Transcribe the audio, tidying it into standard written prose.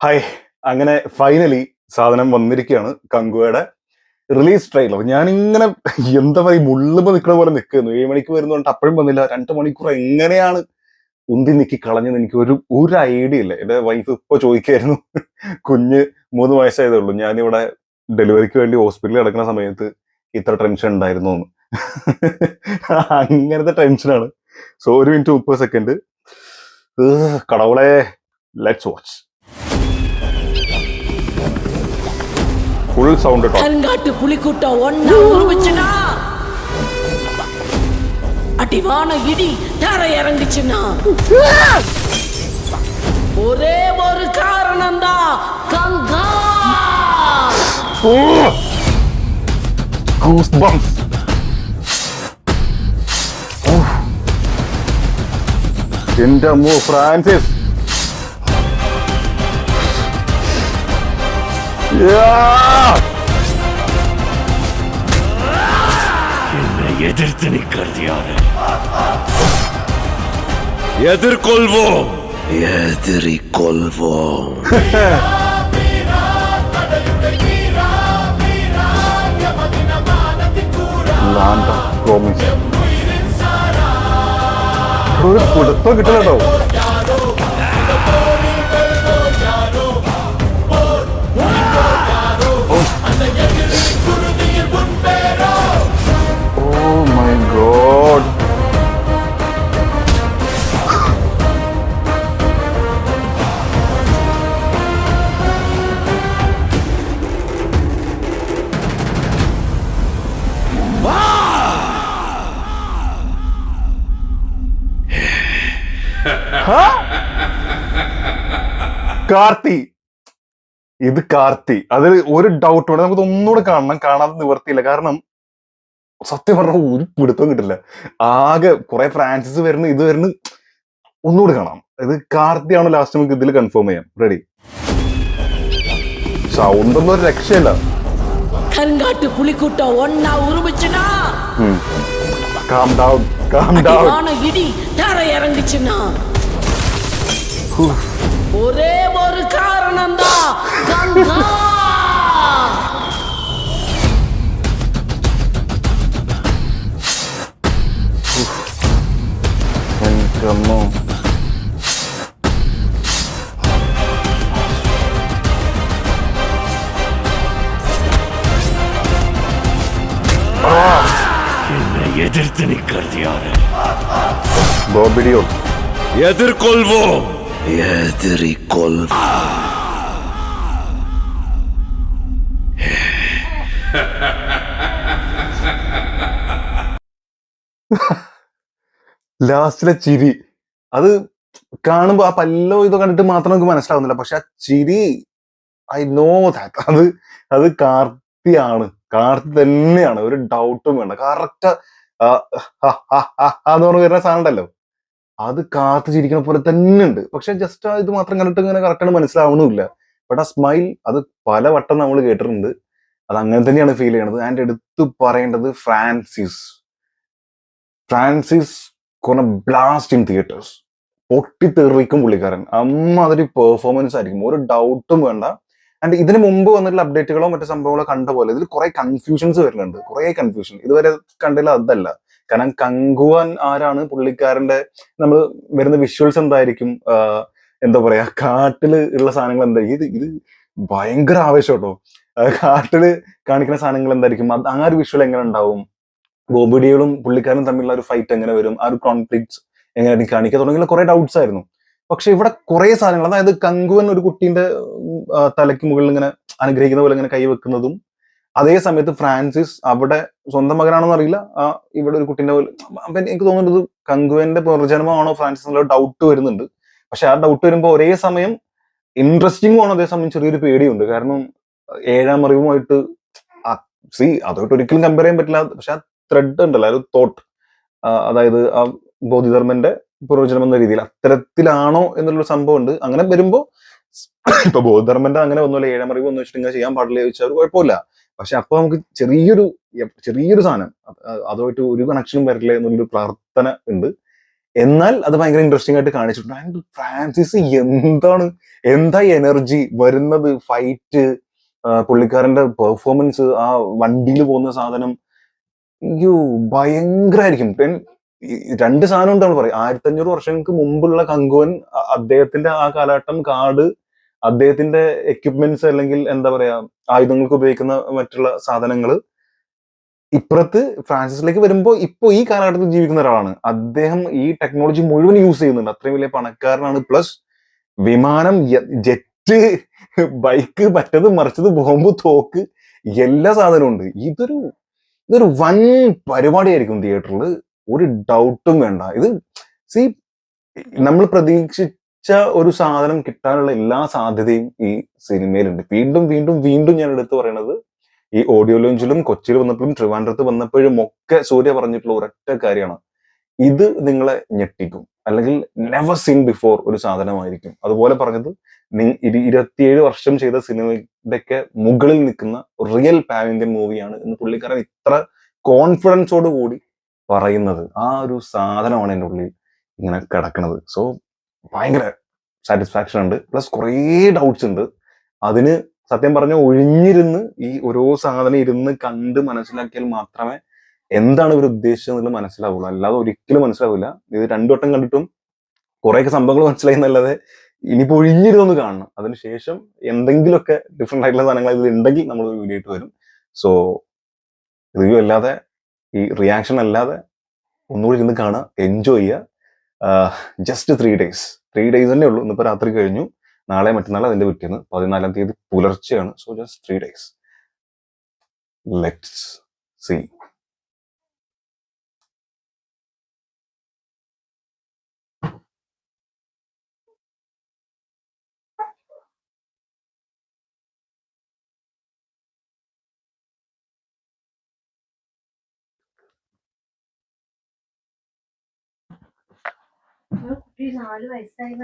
Hi. അങ്ങനെ finally സാധനം വന്നിരിക്കുകയാണ്. കങ്കുവയുടെ റിലീസ് ട്രെയിലർ. ഞാനിങ്ങനെ എന്താ പറയുക, മുള്ളുമ്പോ നിൽക്കുന്ന പോലെ നിൽക്കുന്നു. 7 മണിക്ക് വരുന്നുണ്ട്, അപ്പോഴും വന്നില്ല. 2 മണിക്കൂർ എങ്ങനെയാണ് ഉന്തി നിക്കി കളഞ്ഞത് എനിക്ക് ഒരു ഐഡിയ ഇല്ല. എന്റെ വൈഫ് ഇപ്പൊ ചോദിക്കായിരുന്നു, കുഞ്ഞ് 3 വയസ്സായതേ ഉള്ളൂ, ഞാനിവിടെ ഡെലിവറിക്ക് വേണ്ടി ഹോസ്പിറ്റലിൽ കിടക്കുന്ന സമയത്ത് ഇത്ര ടെൻഷൻ ഉണ്ടായിരുന്നു എന്ന്. അങ്ങനത്തെ ടെൻഷനാണ്. So 1 minute 30 second. കടവുളെ, ലെറ്റ്സ് വാച്ച്. ഫുൾ സൗണ്ട് കേട്ടോ. கருங்காட்டு புலிக்கூட்டம் ஒன்னா உருவிச்சுனா அடிவான இடி தர இறங்குச்சுன்னா ஒரே ஒரு காரணம் தான், கங்கா. Goosebumps. എന്റെ അമ്മോ, ഫ്രാൻസിസ്. என்னை எதிர்த்து நிற்கிறது யாரு? எதிர்கொள்வோம், எதிரிக்கொள்வோம். ഒരു പിടുത്തം കിട്ടില്ലട്ടോ. Oh my God. കാർത്തി, ഇത് കാർത്തി. അതിൽ ഒരു ഡൗട്ട് വേണം, നമുക്ക് ഒന്നുകൂടെ കാണണം. കാണാതെ നിവർത്തിയില്ല. കാരണം സത്യം പറഞ്ഞ ഒരു പിടുത്തവും കിട്ടില്ല. ആകെ കുറെ ഫ്രാൻസിസ് വരുന്നു, ഇത് വരുന്നു. ഒന്നുകൂടെ കാണാം. ഇത് കാർത്തിയാണോ ലാസ്റ്റ്, നമുക്ക് ഇതിൽ കൺഫേം ചെയ്യാം. റെഡി? സൗണ്ട് ഒന്നും ഒരു രക്ഷയില്ല. கருங்காட்டு புலிக்கூட்டம் ஒன்னா உருவிச்சுனா Calm down, calm down. அடிவான இடி தர இறங்குச்சுன்னா ஒரே ஒரு காரணம் தான், கங்கா. എന്റെ അമ്മോ. என்னை எதிர்த்து நிற்கிறது யாரு? ബോബി ഡിയോൾ. எதிர்கொள்வோம், எதிரிக்கொள்வோம். ലാസ്റ്റിലെ ചിരി, അത് കാണുമ്പോ ആ പല്ലോ ഇതോ കണ്ടിട്ട് മാത്രം നമുക്ക് മനസ്സിലാവുന്നില്ല. പക്ഷെ ആ ചിരി, ഐ നോ ദാറ്റ് അത് കാർത്തിയാണ്. കാർത്തി തന്നെയാണ്, ഒരു ഡൗട്ടും വേണ്ട. കറക്റ്റ് എന്ന് പറഞ്ഞ് വരുന്ന സാധനം ഉണ്ടല്ലോ, അത് കാത്തു ചിരിക്കുന്ന പോലെ തന്നെ ഉണ്ട്. പക്ഷെ ജസ്റ്റ് ഇത് മാത്രം കണ്ടിട്ട് ഇങ്ങനെ കറക്റ്റാണ് മനസ്സിലാവണമില്ല. ബട്ട് ആ സ്മൈൽ, അത് പലവട്ടം നമ്മൾ കേട്ടിട്ടുണ്ട്. അത് അങ്ങനെ തന്നെയാണ് ഫീൽ ചെയ്യണത്. ആൻഡ് എടുത്തു പറയേണ്ടത് ഫ്രാൻസിസ് കൊന ബ്ലാസ്റ്റ് ഇൻ തിയേറ്റേഴ്സ്. പൊട്ടിത്തെറിക്കും പുള്ളിക്കാരൻ. അതൊരു പെർഫോമൻസ് ആയിരിക്കും, ഒരു ഡൗട്ടും വേണ്ട. ആൻഡ് ഇതിന് മുമ്പ് വന്നിട്ടുള്ള അപ്ഡേറ്റുകളോ മറ്റു സംഭവങ്ങളോ കണ്ട പോലെ ഇതിൽ കുറെ കൺഫ്യൂഷൻസ് വരുന്നുണ്ട്. കുറെ കൺഫ്യൂഷൻ ഇതുവരെ കണ്ടില്ല. അതല്ല, കാരണം കങ്കുവാൻ ആരാണ്, പുള്ളിക്കാരന്റെ നമ്മൾ വരുന്ന വിഷ്വൽസ് എന്തായിരിക്കും, എന്താ പറയാ, കാട്ടില് ഉള്ള സാധനങ്ങൾ എന്തായിരിക്കും. ഇത് ഭയങ്കര ആവേശം കേട്ടോ. കാട്ടില് കാണിക്കുന്ന സാധനങ്ങൾ എന്തായിരിക്കും, ആ ഒരു വിഷ്വൽ എങ്ങനെ ഉണ്ടാവും, ബോബിഡിയോളും പുള്ളിക്കാരനും തമ്മിലുള്ള ഒരു ഫൈറ്റ് എങ്ങനെ വരും, ആ ഒരു കോൺഫ്ലിക്ട്സ് എങ്ങനെ കാണിക്കുക തുടങ്ങിയ കുറെ ഡൗട്ട്സ് ആയിരുന്നു. പക്ഷെ ഇവിടെ കുറെ സാധനങ്ങൾ, അതായത് കങ്കുവൻ ഒരു കുട്ടീന്റെ തലയ്ക്ക് മുകളിൽ ഇങ്ങനെ അനുഗ്രഹിക്കുന്ന പോലെ ഇങ്ങനെ കൈവെക്കുന്നതും, അതേ സമയത്ത് ഫ്രാൻസിസ് അവിടെ സ്വന്തം മകനാണോന്ന് അറിയില്ല, ഇവിടെ ഒരു കുട്ടീന്റെ പോലെ. അപ്പൊ എനിക്ക് തോന്നുന്നത് കങ്കുവന്റെ പുനർജന്മമാണോ ഫ്രാൻസിസ് എന്നുള്ള ഡൗട്ട് വരുന്നുണ്ട്. പക്ഷെ ആ ഡൗട്ട് വരുമ്പോൾ ഒരേ സമയം ഇൻട്രസ്റ്റിംഗും ആണ്, അതേസമയം ചെറിയൊരു പേടിയുണ്ട്. കാരണം 7-ാം അറിവുമായിട്ട് അതുമായിട്ട് ഒരിക്കലും കമ്പയർ ചെയ്യാൻ പറ്റില്ല. പക്ഷെ ആ ത്രെഡ് ഉണ്ടല്ലോ, ആ ഒരു തോട്ട്, അതായത് ആ ബോധിധർമ്മന്റെ പുനർജന്മം എന്ന രീതിയിൽ അത്തരത്തിലാണോ എന്നുള്ളൊരു സംഭവം ഉണ്ട്. അങ്ങനെ വരുമ്പോ ഇപ്പൊ ബോധധർമ്മന്റെ അങ്ങനെ ഒന്നുമില്ല, 7-ാം അറിവ് ഒന്നും വെച്ചിട്ട് ഇങ്ങനെ ചെയ്യാൻ പാടില്ല ചോദിച്ചാൽ ഒരു കുഴപ്പമില്ല. പക്ഷെ അപ്പൊ നമുക്ക് ചെറിയൊരു സാധനം അതുമായിട്ട് ഒരു കണക്ഷനും വരില്ല എന്നുള്ളൊരു പ്രാർത്ഥന ഉണ്ട്. എന്നാൽ അത് ഭയങ്കര ഇൻട്രസ്റ്റിംഗ് ആയിട്ട് കാണിച്ചിട്ടുണ്ട്. ആൻഡ് ഫ്രാൻസിസ് എന്താ എനർജി വരുന്നത്, ഫൈറ്റ്, പുള്ളിക്കാരന്റെ പെർഫോമൻസ്, ആ വണ്ടിയിൽ പോകുന്ന സാധനം, അയ്യോ ഭയങ്കരമായിരിക്കും. രണ്ട് സാധനം ഉണ്ട് നമ്മൾ പറയും. 1500 വർഷങ്ങൾക്ക് മുമ്പുള്ള കങ്കുവൻ, അദ്ദേഹത്തിന്റെ ആ കാലഘട്ടം, കാട്, അദ്ദേഹത്തിന്റെ എക്യുപ്മെന്റ്സ് അല്ലെങ്കിൽ എന്താ പറയാ ആയുധങ്ങൾക്ക് ഉപയോഗിക്കുന്ന മറ്റുള്ള സാധനങ്ങൾ, ഇപ്പുറത്ത് ഫ്രാൻസിസിലേക്ക് വരുമ്പോ ഇപ്പൊ ഈ കാലഘട്ടത്തിൽ ജീവിക്കുന്ന ഒരാളാണ്. അദ്ദേഹം ഈ ടെക്നോളജി മുഴുവൻ യൂസ് ചെയ്യുന്നുണ്ട്. അത്രയും വലിയ പണക്കാരനാണ്. പ്ലസ് വിമാനം, ജെറ്റ്, ബൈക്ക്, മറ്റത് മറിച്ചത്, ബോംബ്, തോക്ക്, എല്ലാ സാധനവും ഉണ്ട്. ഇതൊരു വൻ പരിപാടിയായിരിക്കും തിയേറ്ററിൽ, ഒരു ഡൗട്ടും വേണ്ട. ഇത് സി നമ്മൾ പ്രതീക്ഷിച്ച ഒരു സാധനം കിട്ടാനുള്ള എല്ലാ സാധ്യതയും ഈ സിനിമയിലുണ്ട്. വീണ്ടും വീണ്ടും വീണ്ടും ഞാൻ എടുത്തു പറയണത്, ഈ ഓഡിയോ ലോഞ്ചിലും കൊച്ചിയിൽ വന്നപ്പോഴും ട്രിവാൻഡ്രത്ത് വന്നപ്പോഴും ഒക്കെ സൂര്യ പറഞ്ഞിട്ടുള്ള ഒരൊറ്റ കാര്യമാണ്, ഇത് നിങ്ങളെ ഞെട്ടിക്കും, അല്ലെങ്കിൽ നെവർ സീൻ ബിഫോർ ഒരു സാധനമായിരിക്കും. അതുപോലെ പറഞ്ഞത് 27 വർഷം ചെയ്ത സിനിമയുടെ ഒക്കെ മുകളിൽ നിൽക്കുന്ന റിയൽ പാൻ ഇന്ത്യൻ മൂവിയാണ് എന്ന് പുള്ളിക്കാരൻ ഇത്ര കോൺഫിഡൻസോട് കൂടി പറയുന്നത്. ആ ഒരു സാധനമാണ് എൻ്റെ ഉള്ളിൽ ഇങ്ങനെ കിടക്കുന്നത്. സോ ഭയങ്കര സാറ്റിസ്ഫാക്ഷൻ ഉണ്ട്. പ്ലസ് കുറേ ഡൗട്ട്സ് ഉണ്ട്. അതിന് സത്യം പറഞ്ഞ ഒഴിഞ്ഞിരുന്ന് ഈ ഓരോ സാധനം ഇരുന്ന് കണ്ട് മനസ്സിലാക്കിയാൽ മാത്രമേ എന്താണ് ഇവർ ഉദ്ദേശിച്ചതെന്നുള്ളത് മനസ്സിലാവുള്ളൂ. അല്ലാതെ ഒരിക്കലും മനസ്സിലാവില്ല. ഇത് 2 വട്ടം കണ്ടിട്ടും കുറേയൊക്കെ സംഭവങ്ങൾ മനസ്സിലായെന്നല്ലാതെ ഇനിയിപ്പോ ഒഴിഞ്ഞിരുന്നൊന്ന് കാണണം. അതിനുശേഷം എന്തെങ്കിലുമൊക്കെ ഡിഫറെന്റ് ആയിട്ടുള്ള സാധനങ്ങൾ ഇതിൽ ഉണ്ടെങ്കിൽ നമ്മൾ വീഡിയോ ആയിട്ട് വരും. സോ റിവ്യൂ അല്ലാതെ, ഈ റിയാക്ഷൻ അല്ലാതെ ഒന്നുകൂടി ഇരുന്ന് കാണുക, എൻജോയ് ചെയ്യുക. ജസ്റ്റ് 3 days തന്നെ ഉള്ളൂ. ഇന്നിപ്പോ രാത്രി കഴിഞ്ഞു, നാളെ മറ്റന്നാൾ അതിന്റെ പിറ്റേന്ന് 14-ാം തീയതി പുലർച്ചെയാണ്. So just 3 days. Let's see. കുട്ടി 4 വയസ്സായി